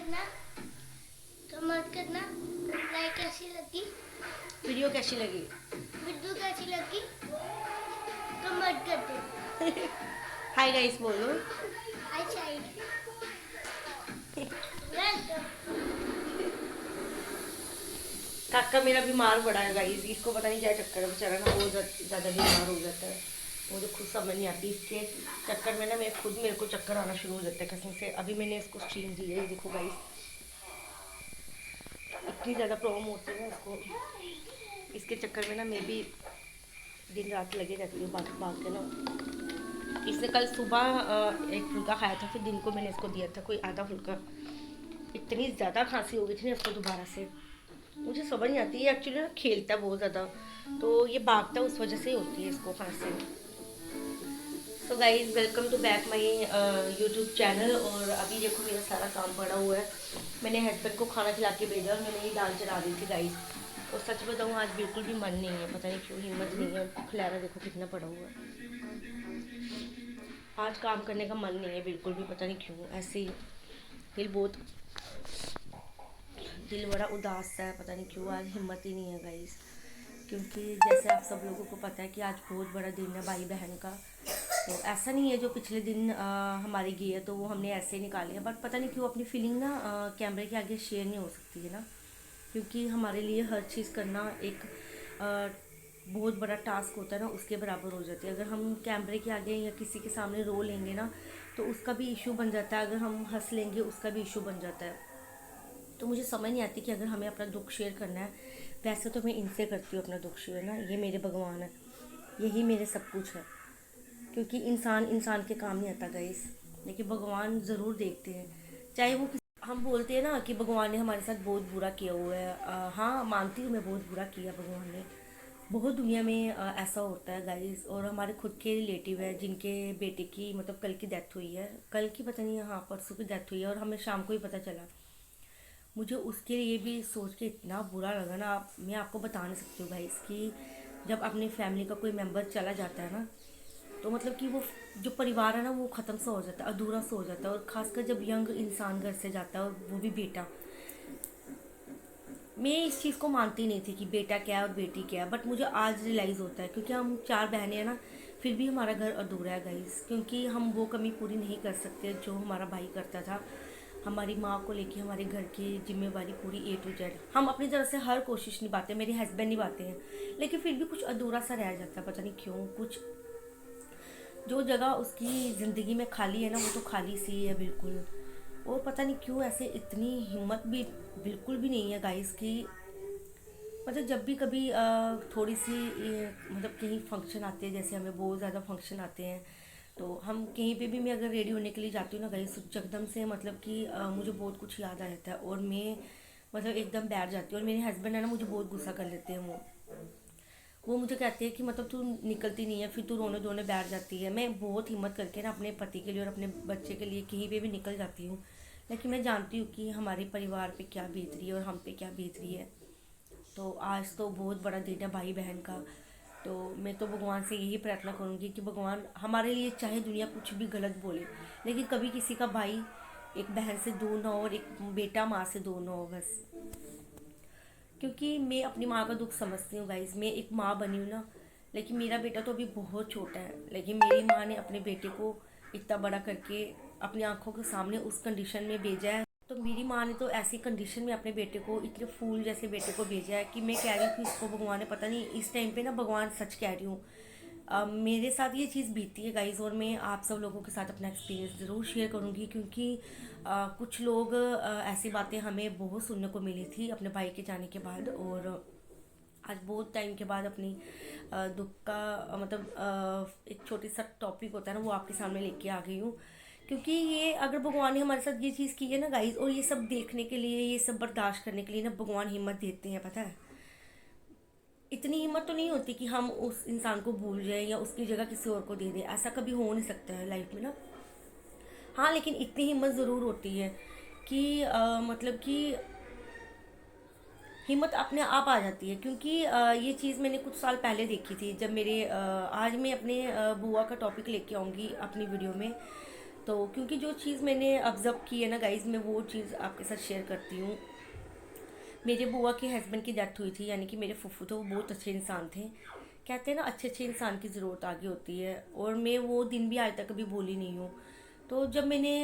करना, कमेंट करना, लाइक कैसी लगी, वीडियो कैसी लगी, वीडियो कैसी लगी, कमेंट कर दो। हाय गाइस बोलो। आई साइड वेलकम। काका मेरा बीमार पड़ा है गाइस, इसको पता नहीं क्या चक्कर है, बेचारा ना बहुत ज़्यादा बीमार हो जाता है। मुझे खुद समझ नहीं आती इसके चक्कर में ना, मैं खुद मेरे को चक्कर आना शुरू हो जाता है कसम से। अभी मैंने इसको स्टीम दी है, ये देखो गाइस, इतनी ज़्यादा प्रॉब्लम होती है ना इसको। इसके चक्कर में ना मैं भी दिन रात लगे रहती हूँ भाग भाग के ना। इसने कल सुबह एक फुल्का खाया था, फिर दिन को मैंने इसको दिया था कोई आधा फुल्का। इतनी ज़्यादा खांसी हो गई थी ना इसको दोबारा से। मुझे समझ नहीं आती, ये एक्चुअली ना खेलता है बहुत ज़्यादा, तो ये भागता है उस वजह से ही होती है इसको खांसी। So guys welcome to back my YouTube channel. और अभी देखो मेरा सारा काम पड़ा हुआ है, मैंने हस्बैंड को खाना खिला के भेजा और मैंने ये दाल चढ़ा दी थी गाइज। और सच बताऊँ आज बिल्कुल भी मन नहीं है, पता नहीं क्यों हिम्मत नहीं है। खिलाना देखो कितना पड़ा हुआ है, आज काम करने का मन नहीं है बिल्कुल भी, पता नहीं क्यों ऐसे ही। दिल बड़ा उदास सा है, पता नहीं क्यों आज हिम्मत ही नहीं है गाइस। क्योंकि जैसे आप सब लोगों को पता है कि आज बहुत बड़ा दिन है भाई बहन का। तो ऐसा नहीं है जो पिछले दिन हमारी गई है तो वो हमने ऐसे ही निकाली है, बट पता नहीं क्यों अपनी फीलिंग ना कैमरे के आगे शेयर नहीं हो सकती है ना। क्योंकि हमारे लिए हर चीज़ करना एक अ, बहुत बड़ा टास्क होता है ना, उसके बराबर हो जाती है। अगर हम कैमरे के आगे या किसी के सामने रो लेंगे ना तो उसका भी इशू बन जाता है, अगर हम हंस लेंगे उसका भी इशू बन जाता है। तो मुझे समझ नहीं आती कि अगर हमें अपना दुख शेयर करना है, वैसे तो मैं इनसे करती हूँ अपना दुख शेयर ना, ये मेरे भगवान है, यही मेरे सब कुछ है। क्योंकि इंसान इंसान के काम नहीं आता गाइस, लेकिन भगवान ज़रूर देखते हैं। चाहे वो हम बोलते हैं ना कि भगवान ने हमारे साथ बहुत बुरा किया हुआ है, हाँ मानती हूँ मैं, बहुत बुरा किया भगवान ने। बहुत दुनिया में ऐसा होता है गाइस। और हमारे खुद के रिलेटिव है जिनके बेटे की मतलब कल की डेथ हुई है, कल की पता नहीं, हाँ परसों की डेथ हुई है, और हमें शाम को ही पता चला। मुझे उसके लिए भी सोच के इतना बुरा लगा ना, मैं आपको बता नहीं सकती हूँ भाई इसकी। जब अपनी फैमिली का कोई मेंबर चला जाता है ना, तो मतलब कि वो जो परिवार है ना वो ख़त्म सा हो जाता है, अधूरा सा हो जाता है। और ख़ासकर जब यंग इंसान घर से जाता है और वो भी बेटा। मैं इस चीज़ को मानती नहीं थी कि बेटा क्या है और बेटी क्या है, बट मुझे आज रियलाइज़ होता है क्योंकि हम चार बहनें हैं ना, फिर भी हमारा घर अधूरा है गाइस। क्योंकि हम वो कमी पूरी नहीं कर सकते जो हमारा भाई करता था। हमारी माँ को लेके हमारे घर की जिम्मेवारी पूरी A to Z हम अपनी तरफ से हर कोशिश निभाते हैं, मेरे हस्बैंड निभाते हैं, लेकिन फिर भी कुछ अधूरा सा रह जाता है, पता नहीं क्यों। कुछ जो जगह उसकी ज़िंदगी में खाली है ना, वो तो खाली सी है बिल्कुल। और पता नहीं क्यों ऐसे इतनी हिम्मत भी बिल्कुल भी नहीं है गाइस की। मतलब जब भी कभी थोड़ी सी मतलब कहीं फंक्शन आते हैं, जैसे हमें बहुत ज़्यादा फंक्शन आते हैं, तो हम कहीं पे भी मैं अगर रेडी होने के लिए जाती हूँ ना गाइस, एकदम से मतलब कि मुझे बहुत कुछ याद आ जाता है और मैं मतलब एकदम बैठ जाती हूँ। और मेरे हस्बैंड है ना मुझे बहुत गुस्सा कर लेते हैं। वो मुझे कहते हैं कि मतलब तू निकलती नहीं है, फिर तू रोने धोने बैठ जाती है। मैं बहुत हिम्मत करके ना अपने पति के लिए और अपने बच्चे के लिए कहीं पे भी निकल जाती हूँ, लेकिन मैं जानती हूँ कि हमारे परिवार पे क्या बीत रही है और हम पे क्या बीत रही है। तो आज तो बहुत बड़ा दिन है भाई बहन का। तो मैं तो भगवान से यही प्रार्थना करूँगी कि भगवान हमारे लिए, चाहे दुनिया कुछ भी गलत बोले, लेकिन कभी किसी का भाई एक बहन से दूर ना हो और एक बेटा माँ से दूर ना हो बस। क्योंकि मैं अपनी माँ का दुख समझती हूँ गाइज, मैं एक माँ बनी हूँ ना, लेकिन मेरा बेटा तो अभी बहुत छोटा है, लेकिन मेरी माँ ने अपने बेटे को इतना बड़ा करके अपनी आंखों के सामने उस कंडीशन में भेजा है। तो मेरी माँ ने तो ऐसी कंडीशन में अपने बेटे को, इतने फूल जैसे बेटे को भेजा है कि मैं कह रही हूँ कि इसको भगवान ने, पता नहीं इस टाइम पे ना, भगवान सच कह रही हूँ, मेरे साथ ये चीज़ बीती है गाइज। और मैं आप सब लोगों के साथ अपना एक्सपीरियंस ज़रूर शेयर करूँगी, क्योंकि कुछ लोग ऐसी बातें हमें बहुत सुनने को मिली थी अपने भाई के जाने के बाद। और आज बहुत टाइम के बाद अपनी दुख का मतलब एक छोटी सा टॉपिक होता है ना, वो आपके सामने लेके आ गई हूँ। क्योंकि ये अगर भगवान ने हमारे साथ ये चीज़ की है ना गाइज, और ये सब देखने के लिए, ये सब बर्दाश्त करने के लिए ना भगवान हिम्मत देते हैं, पता है। इतनी हिम्मत तो नहीं होती कि हम उस इंसान को भूल जाएं या उसकी जगह किसी और को दे दें, ऐसा कभी हो नहीं सकता है लाइफ में ना। हाँ लेकिन इतनी हिम्मत ज़रूर होती है कि मतलब कि हिम्मत अपने आप आ जाती है। क्योंकि ये चीज़ मैंने कुछ साल पहले देखी थी, जब मेरे आज मैं अपने बुआ का टॉपिक लेके आऊँगी अपनी वीडियो में। तो क्योंकि जो चीज़ मैंने ऑब्ज़र्व की है ना गाइज़, मैं वो चीज़ आपके साथ शेयर करती हूँ। मेरे बुआ के हस्बैंड की डेथ हुई थी, यानी कि मेरे फूफू थे, वो बहुत अच्छे इंसान थे। कहते हैं ना, अच्छे अच्छे इंसान की ज़रूरत आगे होती है, और मैं वो दिन भी आज तक कभी भूली नहीं हूँ। तो जब मैंने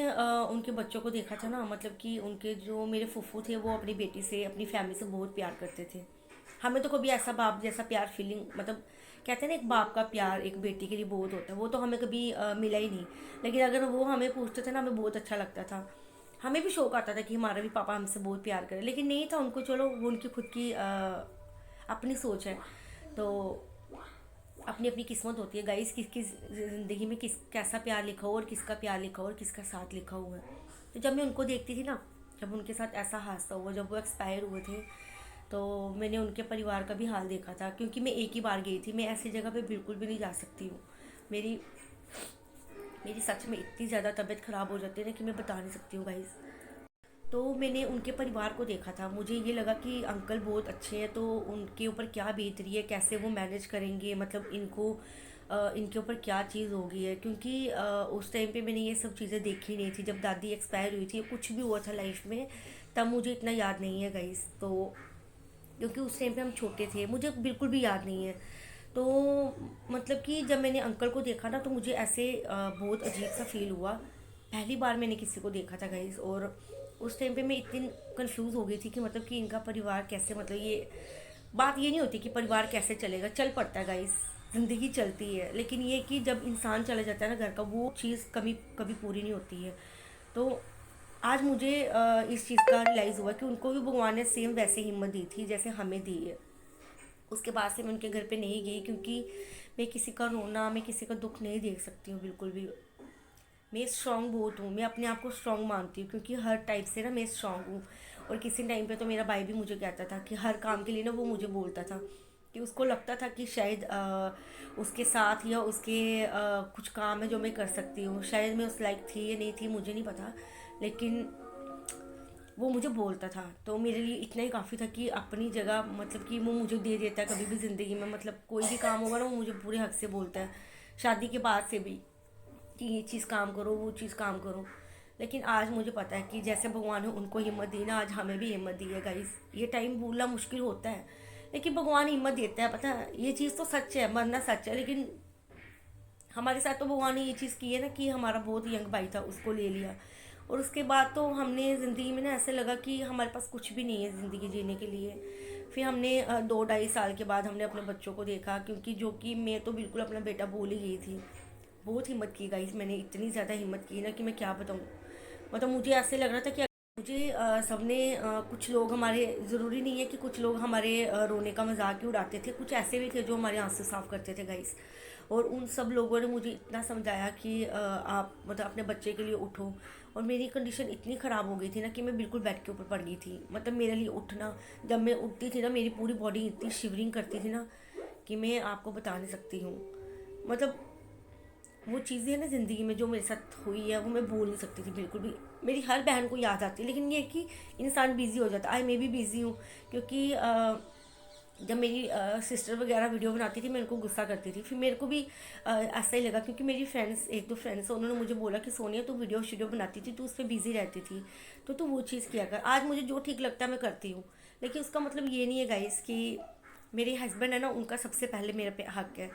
उनके बच्चों को देखा था ना, मतलब कि उनके जो मेरे फूफू थे वो अपनी बेटी से, अपनी फैमिली से बहुत प्यार करते थे। हमें तो कभी ऐसा बाप जैसा प्यार फीलिंग, मतलब कहते हैं ना एक बाप का प्यार एक बेटी के लिए बहुत होता है, वो तो हमें कभी मिला ही नहीं। लेकिन अगर वो हमें पूछते थे ना, हमें बहुत अच्छा लगता था। हमें भी शौक आता था कि हमारा भी पापा हमसे बहुत प्यार करे, लेकिन नहीं था उनको। चलो, वो उनकी खुद की अपनी सोच है। तो अपनी अपनी किस्मत होती है गाइस, किसकी ज़िंदगी में किस कैसा प्यार लिखा हो, और किसका प्यार लिखा हो, और किसका साथ लिखा हुआ है। तो जब मैं उनको देखती थी ना, जब उनके साथ ऐसा हादसा हुआ, जब वो एक्सपायर हुए थे, तो मैंने उनके परिवार का भी हाल देखा था। क्योंकि मैं एक ही बार गई थी, मैं ऐसी जगह पे बिल्कुल भी नहीं जा सकती हूँ। मेरी मेरी सच में इतनी ज़्यादा तबीयत ख़राब हो जाती है ना कि मैं बता नहीं सकती हूँ गाइस। तो मैंने उनके परिवार को देखा था, मुझे ये लगा कि अंकल बहुत अच्छे हैं, तो उनके ऊपर क्या बीत रही है, कैसे वो मैनेज करेंगे, मतलब इनको इनके ऊपर क्या चीज़ हो गई है। क्योंकि उस टाइम पे मैंने ये सब चीज़ें देखी नहीं थी, जब दादी एक्सपायर हुई थी, कुछ भी हुआ था लाइफ में, तब मुझे इतना याद नहीं है गाइस। तो क्योंकि उस टाइम पे हम छोटे थे, मुझे बिल्कुल भी याद नहीं है। तो मतलब कि जब मैंने अंकल को देखा ना, तो मुझे ऐसे बहुत अजीब सा फील हुआ। पहली बार मैंने किसी को देखा था गाइस, और उस टाइम पे मैं इतनी कंफ्यूज हो गई थी कि मतलब कि इनका परिवार कैसे, मतलब ये बात ये नहीं होती कि परिवार कैसे चलेगा, चल पड़ता है गाइस, ज़िंदगी चलती है। लेकिन ये कि जब इंसान चला जाता है ना घर का, वो चीज़ कभी कभी पूरी नहीं होती है। तो आज मुझे इस चीज़ का रियलाइज़ हुआ कि उनको भी भगवान ने सेम वैसे हिम्मत दी थी जैसे हमें दी है। उसके बाद से मैं उनके घर पे नहीं गई, क्योंकि मैं किसी का रोना, मैं किसी का दुख नहीं देख सकती हूँ बिल्कुल भी। मैं स्ट्रांग बहुत हूँ, मैं अपने आप को स्ट्रांग मानती हूँ, क्योंकि हर टाइप से ना मैं स्ट्रांग हूँ। और किसी टाइम पे तो मेरा भाई भी मुझे कहता था कि हर काम के लिए ना, वो मुझे बोलता था कि उसको लगता था कि शायद उसके साथ या उसके कुछ काम है जो मैं कर सकती हूँ। शायद मैं उस लायक थी या नहीं थी, मुझे नहीं पता, लेकिन वो मुझे बोलता था। तो मेरे लिए इतना ही काफ़ी था कि अपनी जगह, मतलब कि वो मुझे दे देता है कभी भी ज़िंदगी में। मतलब कोई भी काम होगा ना, वो मुझे पूरे हक से बोलता है, शादी के बाद से भी, कि ये चीज़ काम करो, वो चीज़ काम करो। लेकिन आज मुझे पता है कि जैसे भगवान ने उनको हिम्मत दी ना, आज हमें भी हिम्मत दी है गाइस। ये टाइम भूलना मुश्किल होता है, लेकिन भगवान हिम्मत देता है, पता है। ये चीज़ तो सच है, मरना सच है, लेकिन हमारे साथ तो भगवान ने ये चीज़ की है ना कि हमारा बहुत यंग भाई था, उसको ले लिया। और उसके बाद तो हमने ज़िंदगी में ना ऐसे लगा कि हमारे पास कुछ भी नहीं है ज़िंदगी जीने के लिए। फिर हमने 2 ढाई साल के बाद हमने अपने बच्चों को देखा, क्योंकि जो कि मैं तो बिल्कुल अपना बेटा भूल ही गई थी। बहुत हिम्मत की गाइस, मैंने इतनी ज़्यादा हिम्मत की ना कि मैं क्या बताऊँ। मतलब मुझे ऐसे लग रहा था कि मुझे सबने कुछ लोग हमारे, ज़रूरी नहीं है कि कुछ लोग हमारे रोने का मजाक ही उड़ाते थे, कुछ ऐसे भी थे जो हमारे आंसू साफ करते थे गाइस। और उन सब लोगों ने मुझे इतना समझाया कि आप मतलब अपने बच्चे के लिए उठो। और मेरी कंडीशन इतनी ख़राब हो गई थी ना कि मैं बिल्कुल बेड के ऊपर पड़ गई थी। मतलब मेरे लिए उठना, जब मैं उठती थी ना, मेरी पूरी बॉडी इतनी शिवरिंग करती थी ना कि मैं आपको बता नहीं सकती हूँ। मतलब वो चीज़ें ना ज़िंदगी में जो मेरे साथ हुई है, वो मैं भूल नहीं सकती थी बिल्कुल भी। मेरी हर बहन को याद आती है, लेकिन ये कि इंसान बिज़ी हो जाता है। आज मैं भी बिज़ी हूँ, क्योंकि जब मेरी सिस्टर वगैरह वीडियो बनाती थी, मैं उनको गुस्सा करती थी। फिर मेरे को भी ऐसा ही लगा, क्योंकि मेरी फ्रेंड्स, एक दो फ्रेंड्स, उन्होंने मुझे बोला कि सोनिया तू वीडियो शीडियो बनाती थी, तू उस पर बिज़ी रहती थी, तो तू वो चीज़ किया कर। आज मुझे जो ठीक लगता है मैं करती हूँ। लेकिन उसका मतलब ये नहीं है गाइस कि मेरे हस्बैंड है ना, उनका सबसे पहले मेरे पे हक है।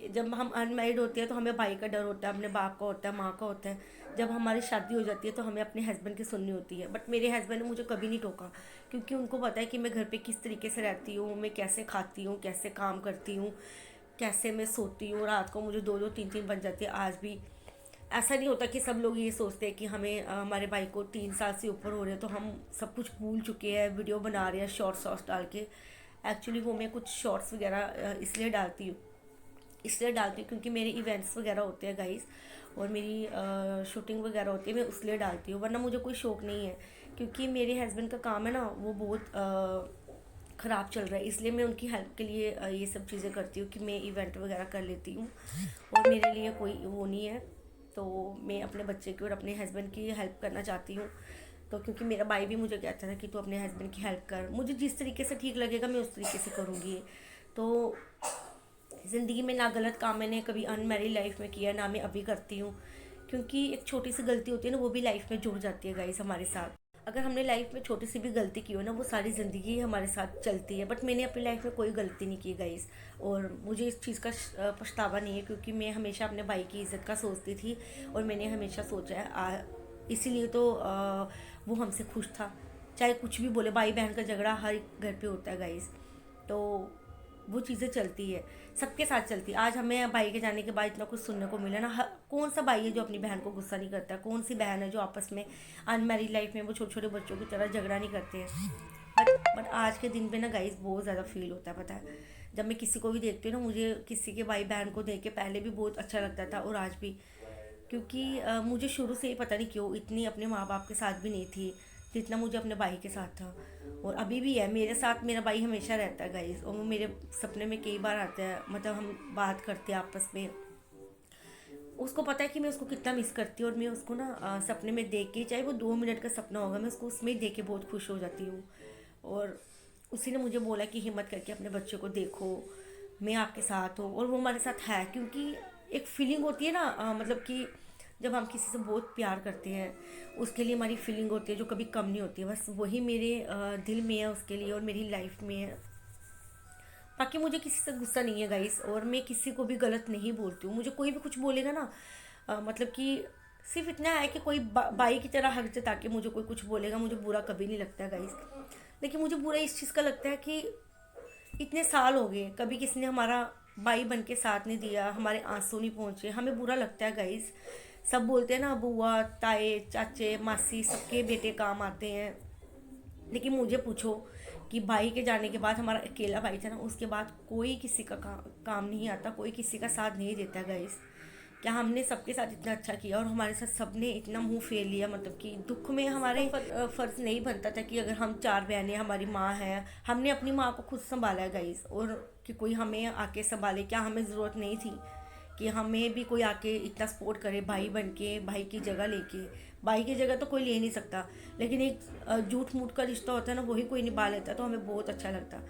जब हम अनमेरिड होते हैं तो हमें भाई का डर होता है, अपने बाप का होता है, माँ का होता है। जब हमारी शादी हो जाती है तो हमें अपने हस्बैंड की सुननी होती है। बट मेरे हस्बैंड ने मुझे कभी नहीं टोका, क्योंकि उनको पता है कि मैं घर पे किस तरीके से रहती हूँ, मैं कैसे खाती हूँ, कैसे काम करती हूँ, कैसे मैं सोती हूँ। रात को मुझे 2-2 3-3 बज जाती है आज भी। ऐसा नहीं होता कि सब लोग ये सोचते हैं कि हमें हमारे भाई को 3 साल से ऊपर हो रहे हैं तो हम सब कुछ भूल चुके हैं, वीडियो बना रहे हैं शॉर्ट्स डाल के। एक्चुअली वो मैं कुछ शॉर्ट्स वगैरह इसलिए डालती हूँ क्योंकि मेरे इवेंट्स वगैरह होते हैं गाइस, और मेरी शूटिंग वगैरह होती है, मैं उसलिए डालती हूँ, वरना मुझे कोई शौक नहीं है। क्योंकि मेरे हस्बैंड का काम है ना, वो बहुत ख़राब चल रहा है, इसलिए मैं उनकी हेल्प के लिए ये सब चीज़ें करती हूँ कि मैं इवेंट वगैरह कर लेती हूँ। और मेरे लिए कोई वो नहीं है, तो मैं अपने बच्चे की और अपने हस्बैंड की हेल्प करना चाहती हूँ। तो क्योंकि मेरा भाई भी मुझे कहता था कि तू अपने हस्बैंड की हेल्प कर, मुझे जिस तरीके से ठीक लगेगा मैं उस तरीके से करूँगी। तो ज़िंदगी में ना गलत काम मैंने कभी अनमैरिड लाइफ में किया, ना मैं अभी करती हूँ, क्योंकि एक छोटी सी गलती होती है ना, वो भी लाइफ में जुड़ जाती है गाइस हमारे साथ। अगर हमने लाइफ में छोटी सी भी गलती की हो ना, वो सारी ज़िंदगी हमारे साथ चलती है। बट मैंने अपनी लाइफ में कोई गलती नहीं की गाइस, और मुझे इस चीज़ का पछतावा नहीं है, क्योंकि मैं हमेशा अपने भाई की इज़्ज़त का सोचती थी। और मैंने हमेशा सोचा है, इसीलिए तो वो हमसे खुश था। चाहे कुछ भी बोले, भाई बहन का झगड़ा हर घर पे होता है गाइस, तो वो चीज़ें चलती है, सबके साथ चलती है। आज हमें भाई के जाने के बाद इतना कुछ सुनने को मिला ना, कौन सा भाई है जो अपनी बहन को गुस्सा नहीं करता, कौन सी बहन है जो आपस में अनमैरिड लाइफ में वो छोटे छोटे बच्चों की तरह झगड़ा नहीं करते हैं। बट आज के दिन पे ना गाइस बहुत ज़्यादा फील होता है, पता है। जब मैं किसी को भी देखती हूँ ना, मुझे किसी के भाई बहन को देख के पहले भी बहुत अच्छा लगता था और आज भी, क्योंकि मुझे शुरू से ही पता नहीं क्यों इतनी अपने माँ बाप के साथ भी नहीं थी जितना मुझे अपने भाई के साथ था। और अभी भी है मेरे साथ, मेरा भाई हमेशा रहता है गाइस, और वो मेरे सपने में कई बार आता है, मतलब हम बात करते हैं आपस में। उसको पता है कि मैं उसको कितना मिस करती हूँ, और मैं उसको ना सपने में देख के, चाहे वो 2 मिनट का सपना होगा, मैं उसको उसमें ही देख के बहुत खुश हो जाती हूँ। और उसी ने मुझे बोला कि हिम्मत करके अपने बच्चे को देखो, मैं आपके साथ हूँ, और वो हमारे साथ है। क्योंकि एक फीलिंग होती है ना, मतलब कि जब हम किसी से बहुत प्यार करते हैं, उसके लिए हमारी फीलिंग होती है जो कभी कम नहीं होती है, बस वही मेरे दिल में है उसके लिए, और मेरी लाइफ में है। बाकी मुझे किसी से गुस्सा नहीं है गाइस, और मैं किसी को भी गलत नहीं बोलती हूँ। मुझे कोई भी कुछ बोलेगा ना, मतलब कि सिर्फ इतना है कि कोई बाई की तरह हक जता के मुझे कोई कुछ बोलेगा, मुझे बुरा कभी नहीं लगता है गाइस। लेकिन मुझे बुरा इस चीज़ का लगता है कि इतने साल हो गए, कभी किसी ने हमारा भाई बन के साथ नहीं दिया, हमारे आंसू नहीं पहुँचे, हमें बुरा लगता है गाइस। सब बोलते हैं ना, बुआ ताए चाचे मासी सबके बेटे काम आते हैं, लेकिन मुझे पूछो कि भाई के जाने के बाद, हमारा अकेला भाई था ना, उसके बाद कोई किसी का काम नहीं आता, कोई किसी का साथ नहीं देता गाइस। क्या हमने सबके साथ इतना अच्छा किया, और हमारे साथ सबने इतना मुंह फेर लिया, मतलब कि दुख में हमारे फर्ज नहीं बनता था कि अगर हम 4 बहनें, हमारी माँ है, हमने अपनी माँ को खुद संभाला है गाइस, और कि कोई हमें आके संभाले, क्या हमें ज़रूरत नहीं थी कि हमें भी कोई आके इतना सपोर्ट करे, भाई बन के, भाई की जगह लेके। भाई की जगह तो कोई ले नहीं सकता, लेकिन एक झूठ मूठ का रिश्ता होता है ना, वही कोई निभा लेता, तो हमें बहुत अच्छा लगता।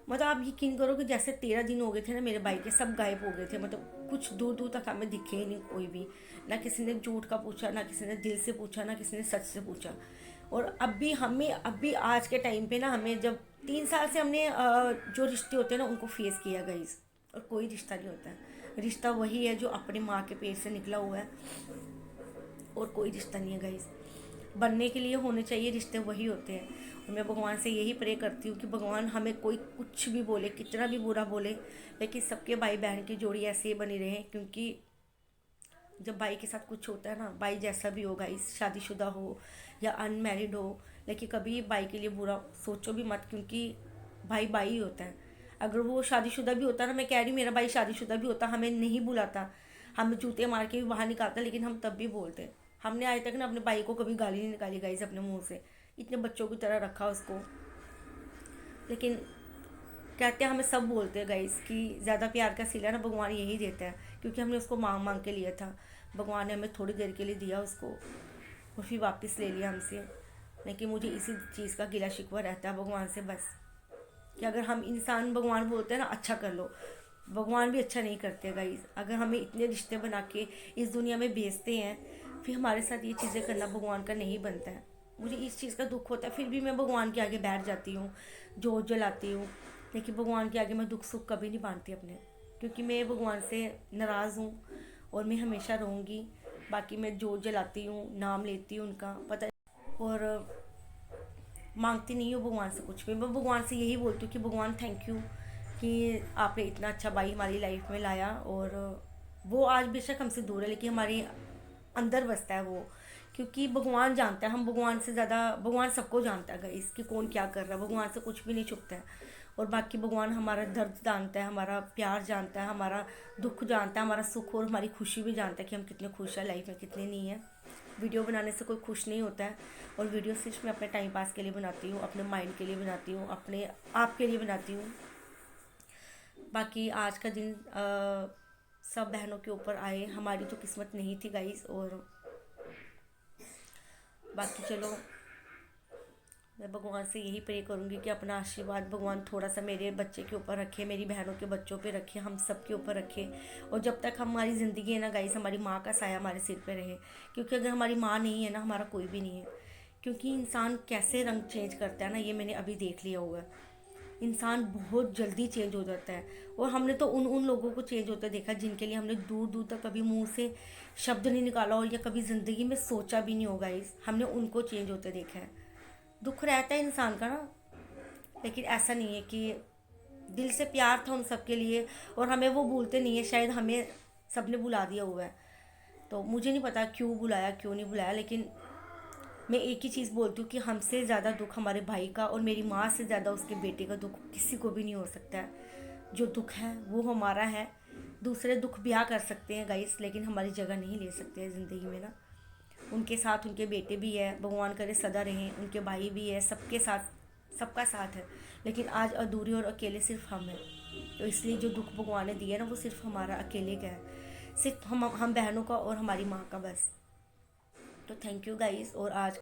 मतलब आप यकीन करो कि जैसे 13 दिन हो गए थे ना मेरे भाई के, सब गायब हो गए थे, मतलब कुछ दूर दूर तक हमें दिखे ही नहीं कोई भी। ना किसी ने झूठ का पूछा, ना किसी ने दिल से पूछा, ना किसी ने सच से पूछा। और अब भी आज के टाइम पे ना, हमें जब 3 साल से हमने जो रिश्ते होते हैं ना उनको फेस किया गाइस, और कोई रिश्ता नहीं होता है। रिश्ता वही है जो अपनी माँ के पेट से निकला हुआ है, और कोई रिश्ता नहीं है गाइस। बनने के लिए होने चाहिए रिश्ते, वही होते हैं। और मैं भगवान से यही प्रे करती हूँ कि भगवान हमें कोई कुछ भी बोले, कितना भी बुरा बोले, लेकिन सबके भाई बहन की जोड़ी ऐसे ही बनी रहे। क्योंकि जब भाई के साथ कुछ होता है ना, भाई जैसा भी हो गाइस, शादीशुदा हो या अनमैरिड हो, लेकिन कभी भाई के लिए बुरा सोचो भी मत, क्योंकि भाई भाई ही होता है। अगर वो शादीशुदा भी होता ना, मैं कह रही हूँ मेरा भाई शादीशुदा भी होता, हमें नहीं बुलाता, हमें जूते मार के भी बाहर निकालता, लेकिन हम तब भी बोलते। हमने आज तक ना अपने भाई को कभी गाली नहीं निकाली गाइस अपने मुंह से, इतने बच्चों की तरह रखा उसको। लेकिन कहते हैं, हमें सब बोलते हैं गाइस कि ज़्यादा प्यार का सिला ना भगवान यही देता है, क्योंकि हमने उसको मांग मांग के लिया था। भगवान ने हमें थोड़ी देर के लिए दिया उसको, और फिर वापस ले लिया हमसे। लेकिन मुझे इसी चीज़ का गिला शिकवा रहता है भगवान से, बस कि अगर हम इंसान, भगवान बोलते हैं ना अच्छा कर लो, भगवान भी अच्छा नहीं करते गाइस। अगर हमें इतने रिश्ते बना के इस दुनिया में भेजते हैं, फिर हमारे साथ ये चीज़ें करना भगवान का नहीं बनता है। मुझे इस चीज़ का दुख होता है, फिर भी मैं भगवान के आगे बैठ जाती हूँ, जोत जलाती हूँ, लेकिन भगवान के आगे मैं दुख सुख कभी नहीं बांटती अपने, क्योंकि मैं भगवान से नाराज़ हूँ, और मैं हमेशा रहूँगी। बाकी मैं जोत जलाती हूँ, नाम लेती हूँ उनका, पता है। और मांगती नहीं हूँ भगवान से कुछ भी, मैं भगवान से यही बोलती हूँ कि भगवान थैंक यू कि आपने इतना अच्छा भाई हमारी लाइफ में लाया। और वो आज बेशक हमसे दूर है, लेकिन हमारे अंदर बसता है वो, क्योंकि भगवान जानता है, हम भगवान से ज़्यादा, भगवान सबको जानता है गाइस कि कौन क्या कर रहा है, भगवान से कुछ भी नहीं छुपता है। और बाकी भगवान हमारा दर्द जानता है, हमारा प्यार जानता है, हमारा दुख जानता है, हमारा सुख और हमारी खुशी भी जानता है कि हम कितने खुश हैं लाइफ में, कितने नहीं है। वीडियो बनाने से कोई खुश नहीं होता है, और वीडियो सिर्फ मैं अपने टाइम पास के लिए बनाती हूँ, अपने माइंड के लिए बनाती हूँ, अपने आप के लिए बनाती हूँ। बाकी आज का दिन सब बहनों के ऊपर आए, हमारी तो किस्मत नहीं थी गाइस। और बाकी चलो, मैं भगवान से यही प्रे करूँगी कि अपना आशीर्वाद भगवान थोड़ा सा मेरे बच्चे के ऊपर रखे, मेरी बहनों के बच्चों पे रखे, हम सब के ऊपर रखे। और जब तक हमारी ज़िंदगी है ना गाइस, हमारी माँ का साया हमारे सिर पे रहे, क्योंकि अगर हमारी माँ नहीं है ना, हमारा कोई भी नहीं है। क्योंकि इंसान कैसे रंग चेंज करता है ना, ये मैंने अभी देख लिया हुआ है। इंसान बहुत जल्दी चेंज हो जाता है। और हमने तो उन उन लोगों को चेंज होते देखा जिनके लिए हमने दूर दूर तक कभी मुंह से शब्द नहीं निकाला, और या कभी ज़िंदगी में सोचा भी नहीं होगा इस, हमने उनको चेंज होते देखा है। दुख रहता है इंसान का ना, लेकिन ऐसा नहीं है कि दिल से प्यार था उन सबके लिए और हमें वो भूलते नहीं है, शायद हमें सबने बुला दिया हुआ है। तो मुझे नहीं पता क्यों बुलाया क्यों नहीं बुलाया, लेकिन मैं एक ही चीज़ बोलती हूँ कि हमसे ज़्यादा दुख हमारे भाई का और मेरी माँ से ज़्यादा उसके बेटे का दुख किसी को भी नहीं हो सकता है। जो दुख है वो हमारा है। दूसरे दुख ब्याह कर सकते हैं गाइस, लेकिन हमारी जगह नहीं ले सकते हैं ज़िंदगी में ना। उनके साथ उनके बेटे भी है, भगवान करे सदा रहें, उनके भाई भी है, सबके साथ सबका साथ है। लेकिन आज अधूरे और अकेले सिर्फ हम हैं। तो इसलिए जो दुख भगवान ने दिया ना, वो सिर्फ हमारा अकेले का है, सिर्फ हम बहनों का और हमारी माँ का बस। तो थैंक यू गाइस। और आज